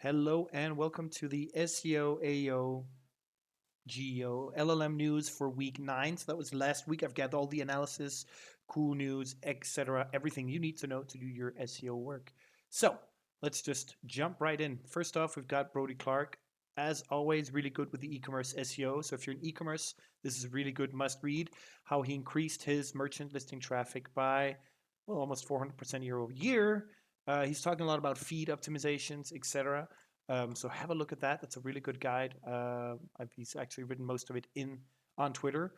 Hello and welcome to the SEO AO GEO LLM news for week 9. So that was last week. I've got all the analysis, cool news, etc. Everything you need to know to do your SEO work. So let's just jump right in. First off, we've got Brody Clark. As always, really good with the e-commerce SEO. So if you're in e-commerce, this is a really good must read. How he increased his merchant listing traffic by, well, almost 400% year over year. He's talking a lot about feed optimizations, etc. So have a look at that. That's a really good guide. He's actually written most of it on Twitter.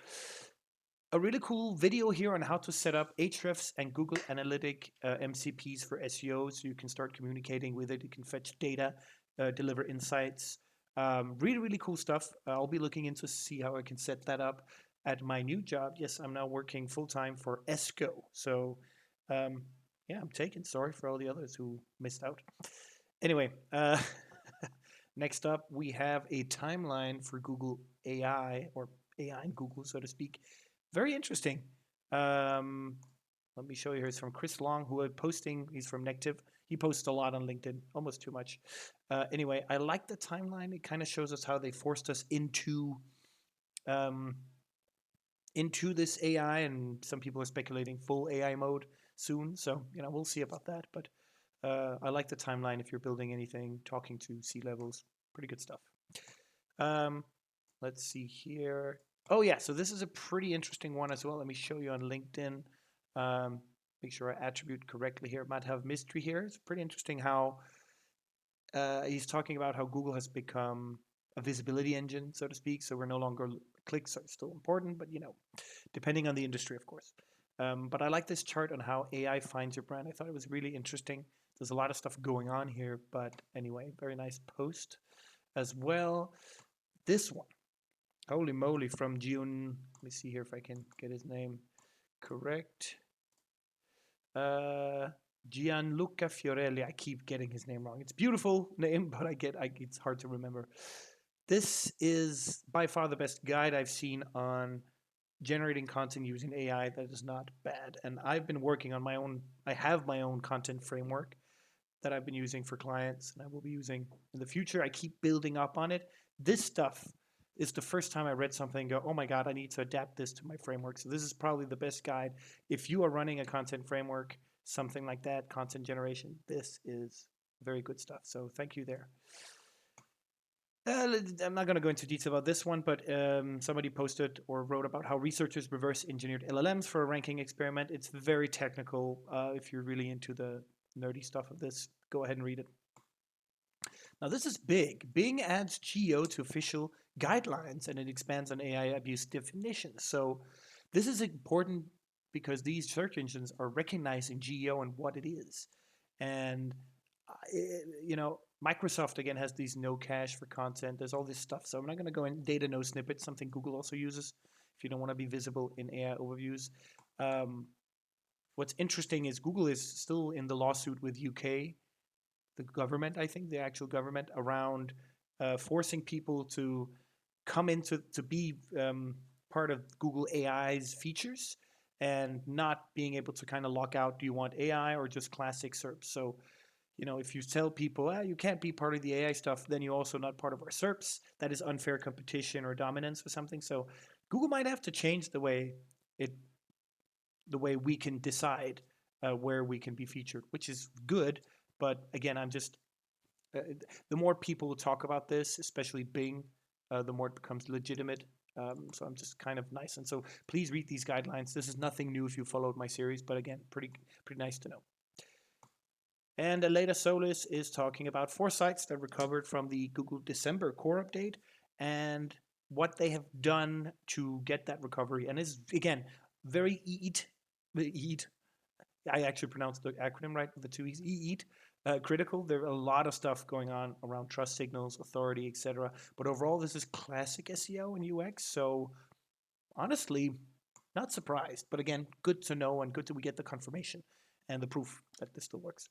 A really cool video here on how to set up Ahrefs and Google Analytic MCPs for SEO, so you can start communicating with it. You can fetch data, deliver insights. Really cool stuff. I'll be looking into see how I can set that up at my new job. Yes, I'm now working full time for ESCO. So yeah, I'm taken. Sorry for all the others who missed out. Anyway, next up, we have a timeline for Google AI, or AI in Google, so to speak. Very interesting. Let me show you here. It's from Chris Long, who I'm posting. He's from Nective. He posts a lot on LinkedIn, almost too much. Anyway, I like the timeline. It kind of shows us how they forced us um, into this AI, and some people are speculating full AI mode soon. So, we'll see about that. But I like the timeline if you're building anything, talking to C-levels. Pretty good stuff. Let's see here. Oh, yeah. So this is a pretty interesting one as well. Let me show you on LinkedIn. Make sure I attribute correctly here. Might have mystery here. It's pretty interesting how he's talking about how Google has become a visibility engine, so to speak. So we're no longer clicks are still important, but depending on the industry, of course. But I like this chart on how AI finds your brand. I thought it was really interesting. There's a lot of stuff going on here, but anyway, very nice post as well. This one, holy moly, from June. Let me see here if I can get his name correct. Gianluca Fiorelli. I keep getting his name wrong. It's a beautiful name, but it's hard to remember. This is by far the best guide I've seen on generating content using AI that is not bad. And I've been working on my own, I have my own content framework that I've been using for clients and I will be using in the future. I keep building up on it. This stuff is the first time I read something and go, oh my God, I need to adapt this to my framework. So this is probably the best guide. If you are running a content framework, something like that, content generation, this is very good stuff. So thank you there. I'm not going to go into detail about this one, but somebody posted or wrote about how researchers reverse engineered LLMs for a ranking experiment. It's very technical. If you're really into the nerdy stuff of this, go ahead and read it. Now, this is big. Bing adds GEO to official guidelines and it expands on AI abuse definitions. So, this is important because these search engines are recognizing GEO and what it is. And Microsoft again has these no cache for content. There's all this stuff. So I'm not going to go in data no snippets, something Google also uses if you don't want to be visible in AI overviews. What's interesting is Google is still in the lawsuit with UK, the government, I think, the actual government, around forcing people to come into to be part of Google AI's features and not being able to kind of lock out, do you want AI or just classic SERPs? So if you tell people, you can't be part of the AI stuff, then you're also not part of our SERPs. That is unfair competition or dominance or something. So Google might have to change the way we can decide where we can be featured, which is good. But again, the more people talk about this, especially Bing, the more it becomes legitimate. So I'm just kind of nice. And so please read these guidelines. This is nothing new if you followed my series, but again, pretty nice to know. And Aleda Solis is talking about 4 sites that recovered from the Google December core update and what they have done to get that recovery. And is again very EAT. I actually pronounced the acronym right with the 2 E's. EAT critical. There are a lot of stuff going on around trust signals, authority, etc. But overall, this is classic SEO and UX. So honestly, not surprised. But again, good to know and good that we get the confirmation and the proof that this still works.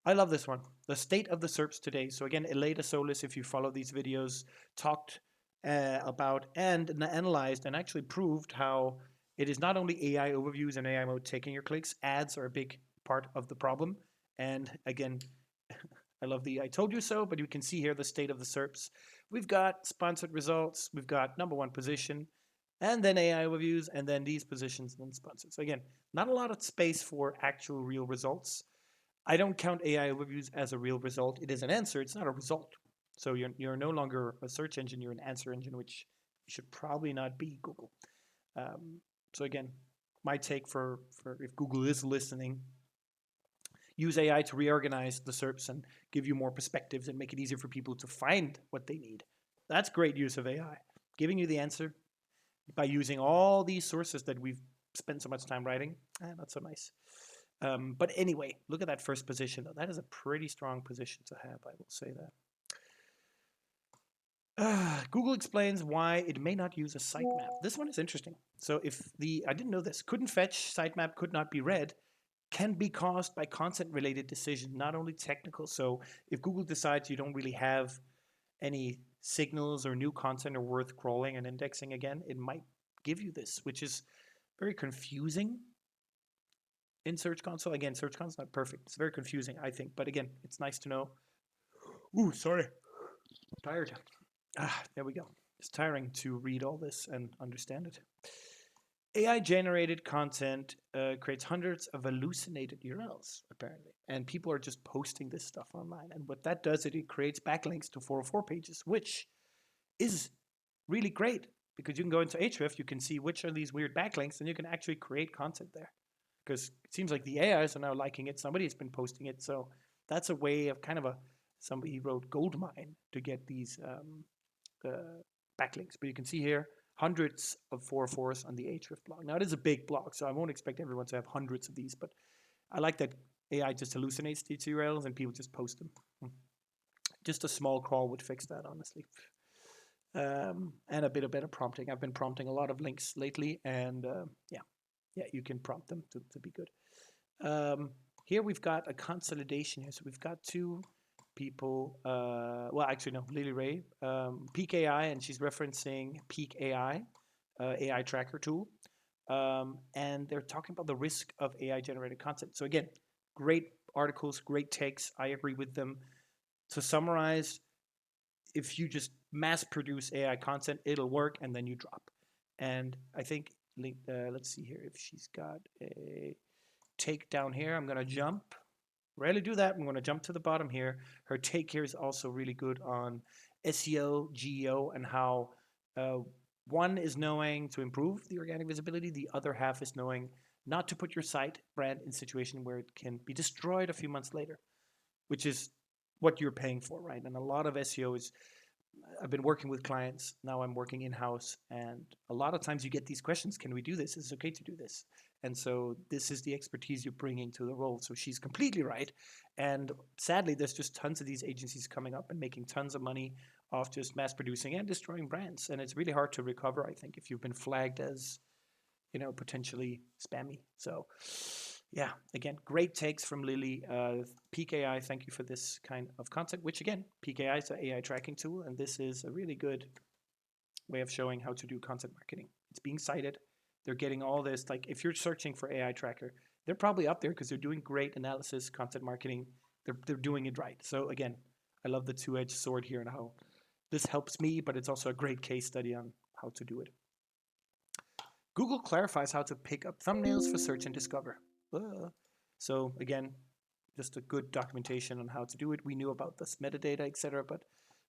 I love this one. The state of the SERPs today. So again, Aleda Solis, if you follow these videos, talked about and analyzed and actually proved how it is not only AI overviews and AI mode taking your clicks. Ads are a big part of the problem. And again, I love the I told you so, but you can see here the state of the SERPs. We've got sponsored results, we've got #1 position, and then AI reviews, and then these positions and sponsored. So again, not a lot of space for actual real results. I don't count AI reviews as a real result. It is an answer, it's not a result. So you're no longer a search engine, you're an answer engine, which you should probably not be Google. So again, my take for if Google is listening, use AI to reorganize the SERPs and give you more perspectives and make it easier for people to find what they need. That's great use of AI. Giving you the answer by using all these sources that we've spent so much time writing, not so nice. But anyway, look at that first position though. That is a pretty strong position to have, I will say that. Google explains why it may not use a sitemap. This one is interesting. So if I didn't know this, couldn't fetch, sitemap could not be read, can be caused by content-related decision, not only technical. So if Google decides you don't really have any signals or new content are worth crawling and indexing again, it might give you this, which is very confusing in Search Console. Again, Search Console is not perfect. It's very confusing, I think. But again, it's nice to know. Ooh, sorry. I'm tired. There we go. It's tiring to read all this and understand it. AI-generated content creates hundreds of hallucinated URLs, apparently. And people are just posting this stuff online. And what that does is it creates backlinks to 404 pages, which is really great because you can go into Ahrefs, you can see which are these weird backlinks, and you can actually create content there. Because it seems like the AIs are now liking it. Somebody has been posting it. So that's a way of kind of somebody wrote gold mine to get these backlinks. But you can see here, hundreds of 404s on the Ahrefs blog. Now, it is a big blog, so I won't expect everyone to have hundreds of these, but I like that AI just hallucinates these URLs and people just post them. Just a small crawl would fix that, honestly. And a bit of better prompting. I've been prompting a lot of links lately, and yeah, you can prompt them to be good. Here we've got a consolidation here. So we've got two people, well, actually, no, Lily Ray, Peak AI, and she's referencing Peak AI, AI tracker tool. And they're talking about the risk of AI generated content. So again, great articles, great takes. I agree with them. To summarize, if you just mass produce AI content, it'll work, and then you drop. And I think, let's see here if she's got a take down here. I'm going to jump. Rarely do that. I'm going to jump to the bottom here. Her take here is also really good on SEO, GEO, and how one is knowing to improve the organic visibility. The other half is knowing not to put your site brand in a situation where it can be destroyed a few months later, which is what you're paying for, right? And a lot of SEO is, I've been working with clients, now I'm working in-house, and a lot of times you get these questions, can we do this? Is it okay to do this? And so this is the expertise you're bringing to the role. So she's completely right. And sadly, there's just tons of these agencies coming up and making tons of money off just mass producing and destroying brands. And it's really hard to recover, I think, if you've been flagged as, potentially spammy. So yeah, again, great takes from Lily. Peak AI, thank you for this kind of content, which again, Peak AI is an AI tracking tool, and this is a really good way of showing how to do content marketing. It's being cited. They're getting all this, like if you're searching for AI tracker, they're probably up there because they're doing great analysis, content marketing. They're doing it right. So again, I love the two-edged sword here and how this helps me, but it's also a great case study on how to do it. Google clarifies how to pick up thumbnails for search and discover. So again, just a good documentation on how to do it. We knew about this metadata, etc., but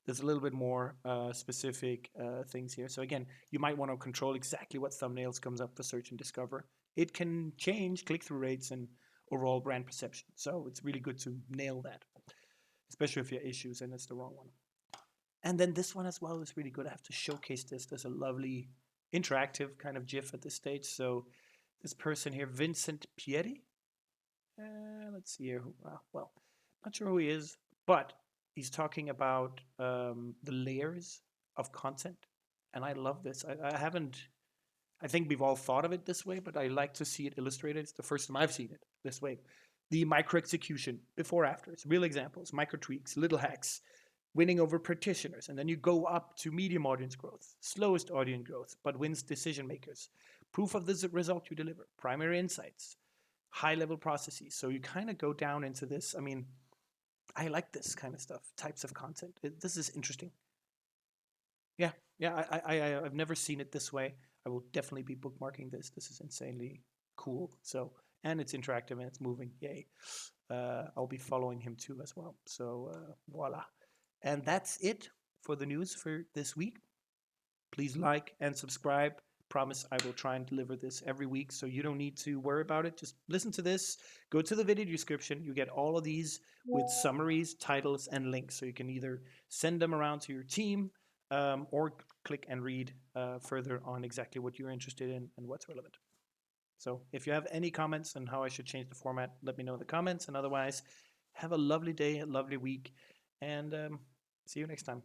there's a little bit more specific things here. So again, you might want to control exactly what thumbnails comes up for search and discover. It can change click-through rates and overall brand perception. So it's really good to nail that, especially if you have issues and it's the wrong one. And then this one as well is really good. I have to showcase this. There's a lovely interactive kind of GIF at this stage. So this person here, Vincent Pieri, let's see here. Well, not sure who he is, but he's talking about the layers of content. And I love this. I think we've all thought of it this way, but I like to see it illustrated. It's the first time I've seen it this way. The micro execution, before, after. It's real examples, micro tweaks, little hacks, winning over practitioners. And then you go up to medium audience growth, slowest audience growth, but wins decision makers. Proof of the result you deliver, primary insights, high level processes. So you kind of go down into this. I mean, I like this kind of stuff, types of content. This is interesting. Yeah, yeah. I've never seen it this way. I will definitely be bookmarking this. This is insanely cool. So, and it's interactive and it's moving. Yay. I'll be following him too as well. So voila. And that's it for the news for this week. Please like and subscribe. Promise I will try and deliver this every week, so you don't need to worry about it. Just listen to this, go to the video description. You get all of these with summaries, titles, and links. So you can either send them around to your team or click and read further on exactly what you're interested in and what's relevant. So if you have any comments on how I should change the format, let me know in the comments. And otherwise, have a lovely day, a lovely week, and see you next time.